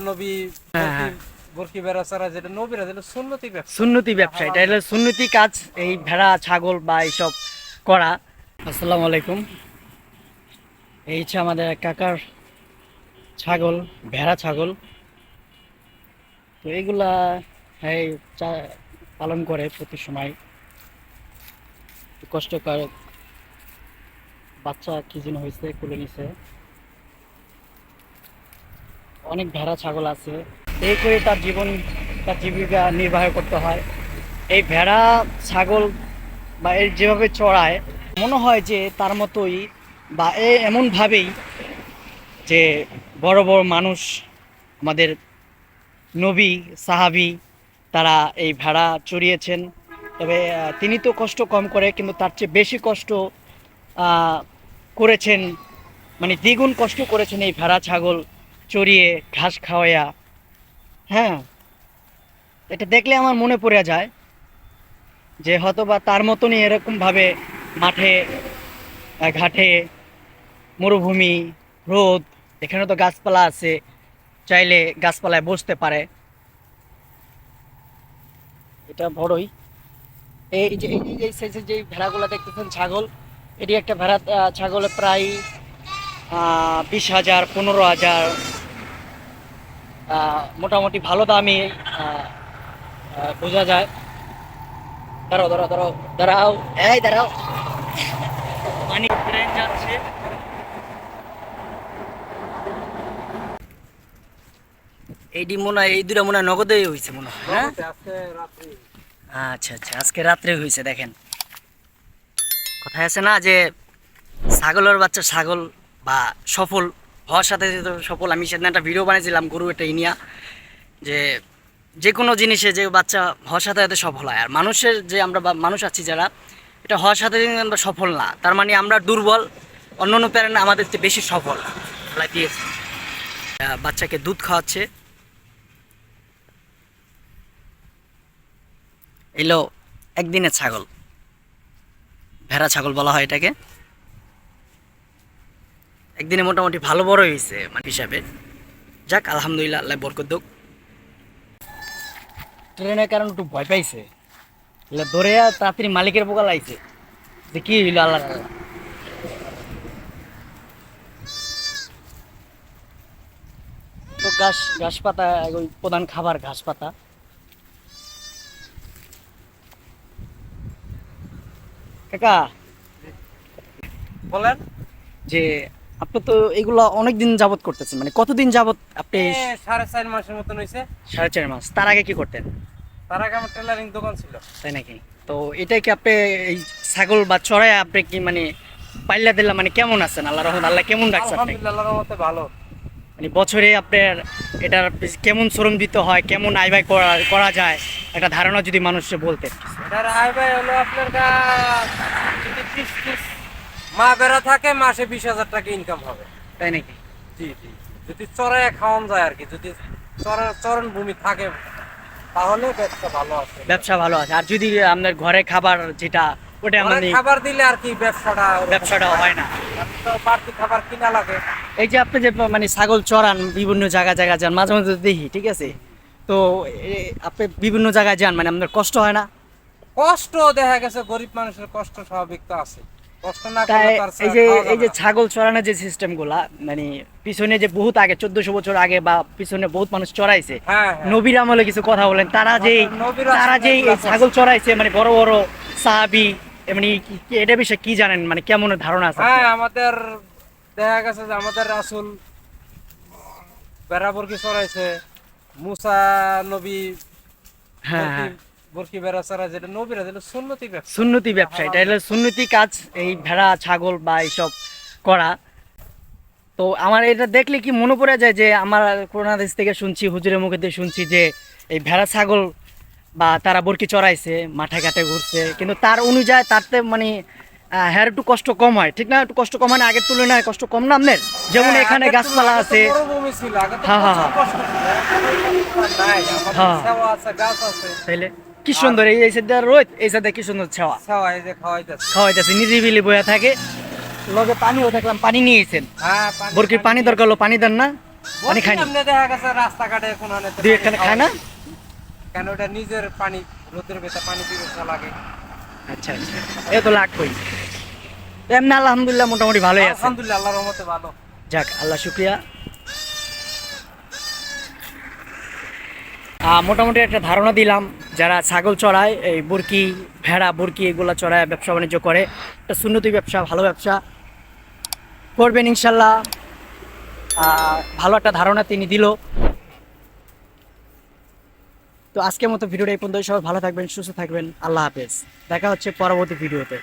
নবী বরকি বেড়া ছাড়া যেটা নবীরা যেটা সুন্নতি ব্যবসা, এটা হলো সুন্নতি কাজ, এই ভেড়া ছাগল বা এইসব করা। আসসালামু আলাইকুম। এই হচ্ছে আমাদের এক কাকার ছাগল, ভেড়া ছাগল। তো এইগুলা এই পালন করে প্রতি সময়। কষ্টকর, বাচ্চা কি যেন হয়েছে, কুলে নিছে। অনেক ভেড়া ছাগল আছে, এই করে তার জীবিকা নির্বাহ করতে হয়। এই ভেড়া ছাগল বা এর যেভাবে চড়ায়, মনে হয় যে তার মতোই বা এমনভাবেই যে বড় বড় মানুষ, আমাদের নবী সাহাবী, তারা এই ভেড়া চড়িয়েছেন। তবে তিনি তো কষ্ট কম করে, কিন্তু তার চেয়ে বেশি কষ্ট আহ, করেছেন, মানে দ্বিগুণ কষ্ট করেছেন এই ভেড়া ছাগল চড়িয়ে ঘাস খাওয়াইয়া। হ্যাঁ, এটা দেখলে আমার মনে পড়ে যায় যে হয়তোবা তার মতনই এরকমভাবে মাঠে ঘাটে, মরুভূমি, রোদ, এখানে তো গাছপালা আছে, চাইলে গাছপালায় বসতে পারে। এটা বড়ই, এই সাইজের যে ভেড়াগুলো দেখতেছেন ছাগল, এটি একটা ভেড়া ছাগলে প্রায় 20,000 15,000, মোটামুটি ভালো দামই বোঝা যায়। দাঁড়াও দাঁড়াও দাঁড়াও দাঁড়াও, এই দাঁড়াও, পানি ট্রেন যাচ্ছে। এইটি মনে হয়, এই দুটা মনে হয় নগদেই হয়েছে মনে হয়, হ্যাঁ? আচ্ছা আচ্ছা, আজকে রাত্রে হয়েছে। দেখেন, কথায় আছে না যে ছাগলের বাচ্চা ছাগল বা সফল হওয়ার সাথে সাথে সফল। আমি সেদিন একটা ভিডিও বানিয়েছিলাম গরু এটা নিয়ে, যে যে কোনো জিনিসে যে বাচ্চা হওয়ার সাথে সাথে সফল হয়, আর মানুষের যে আমরা মানুষ আছি যারা, এটা হওয়ার সাথে সাথে আমরা সফল না, তার মানে আমরা দুর্বল, অন্য অন্য প্যারেন্ট আমাদের চেয়ে বেশি সফল দিয়েছে। বাচ্চাকে দুধ খাওয়াচ্ছে। এলো একদিনের ছাগল, ভেড়া ছাগল বলা হয় এটাকে। একদিনে মোটামুটি ভালো বড় হয়েছে মানে হিসাবে। যাক, আলহামদুলিল্লাহ, আল্লাহ বরকত দুক। ট্রেনের কারণে একটু ভয় পাইছে, ধরে তাড়াতাড়ি মালিকের পোকা লাগছে যে কি হইলো, আল্লাহ আল্লাহ। তো ঘাস পাতা, ওই প্রধান খাবার ঘাস পাতা। কাকা বলেন। যে আপনি তো এগুলো অনেকদিন যাবত করতেছেন, মানে কতদিন যাবত আপনি? 4.5 মাসের মতন হয়েছে। 4.5 মাস। তার আগে কি করতেন? তার আগে আমার টেলারিং দোকান ছিল। তাই নাকি? তো এটাই কি আপনি এই ছাগল বা চড়ায় আপনি কি মানে পাল্লা দিল্লা, মানে কেমন আছেন? আল্লাহ রহমত, আল্লাহ কেমন রাখছে আপনি? আলহামদুলিল্লাহ, আল্লাহর রহমতে ভালো। মানে বছরে আপনার এটার কেমন শ্রম দিতে হয়, কেমন আয় ব্যয় করা যায়, একটা ধারণা যদি মানুষকে বলতেন। এটার আয় ব্যয় হলো আপনার যদি 30 মা বেড়া থাকে, মাসে 20,000 টাকা ইনকাম হবে। তাই নাকি? জি জি, যদি চড়ায় খাওয়ান যায় আর কি, যদি চরণ ভূমি থাকে তাহলে ব্যবসা ভালো আছে। ব্যবসা ভালো আছে, আর যদি আপনার ঘরে খাবার যেটা, ওটা মানে খাবার দিলে আর কি ব্যবসাটা হয় না। তো বাড়তি খাবার কিনা লাগে। এই যে আপনি যে মানে ছাগল চড়ান, বিভিন্ন জায়গা যান, মাঝে মাঝে দেখি, ঠিক আছে? তো আপনি বিভিন্ন জায়গায় যান, মানে আপনার কষ্ট হয় না? কষ্ট দেখা গেছে, গরিব মানুষের কষ্ট স্বাভাবিক তো আছে, কষ্ট না তাই করলে তার এই যে ছাগল চড়ানোর যে সিস্টেম গুলা, মানে পিছনে যে বহুত আগে 1400 বছর আগে বা পিছনে বহুত মানুষ চড়াইছে, হ্যাঁ হ্যাঁ, নবীর আমলে কিছু কথা বলেন, তারা যেই এই ছাগল চড়াইছে, মানে বড় বড় সাহাবী, মানে এটা বিষয়ে কি জানেন, মানে কেমন ধারণা আছে? হ্যাঁ, আমাদের দেখা গেছে যে আমাদের রাসূল বেড়া বরকি চড়াইছে, মুসা নবী হ্যাঁ হ্যাঁ, বরকি বেড়া চড়াই, যেটা নবীরা যেটা সুন্নতি ব্যবসা, এটা হলো সুন্নতি কাজ, এই ভেড়া ছাগল বা এইসব করা। তো আমার এটা দেখলে কি মনে পড়ে যায় যে আমার করোনা দেশ থেকে শুনছি, হুজুরের মুখে দিয়ে শুনছি যে এই ভেড়া ছাগল বা তারা বরকি চড়াইছে, মাঠে ঘাটে ঘুরছে, কিন্তু তার অনুযায়ী তারতে মানে হ্যাঁ একটু কষ্ট কম হয়, ঠিক না? একটু কষ্ট কম হয় না আগের তুলনায়? কষ্ট কম না আপনার? যেমন এখানে গাছপালা আছে। হ্যাঁ হ্যাঁ হ্যাঁ হ্যাঁ, তাইলে কি সুন্দর এই সাইডে রোদ, এই সাইডে কি সুন্দর ছাওয়া, খাওয়াইতেছে, নিরিবিলি বয়া থাকে। লগে পানিও দেখলাম, পানি নিয়েছেন। হ্যাঁ, বরকির পানি দরকার হলো, পানি দেন না? পানি খায় না? এমনি দেখা গেছে রাস্তাঘাটে কোনো দুই একখানে খায় না? কেন ওটা নিজের পানি, রোদের ভেতর পানি পিপাসা লাগে। আচ্ছা আচ্ছা, এ তো লাগবেই। তো এমনি আলহামদুলিল্লাহ মোটামুটি ভালোই আছে। আলহামদুলিল্লাহ, আল্লাহর রহমতে ভালো। যাক, আল্লাহ শুক্রিয়া। মোটামুটি একটা ধারণা দিলাম, যারা ছাগল চড়ায়, এই বুরকি, ভেড়া, বুরকি এগুলো চড়ায় ব্যবসা বাণিজ্য করে, একটা সুন্নতি ব্যবসা, ভালো ব্যবসা করবেন ইনশাল্লাহ। ভালো একটা ধারণা তিনি দিল। তো আজকের মতো ভিডিওটা এই পর্যন্ত। সবাই ভালো থাকবেন, সুস্থ থাকবেন, আল্লাহ হাফেজ। দেখা হচ্ছে পরবর্তী ভিডিওতে।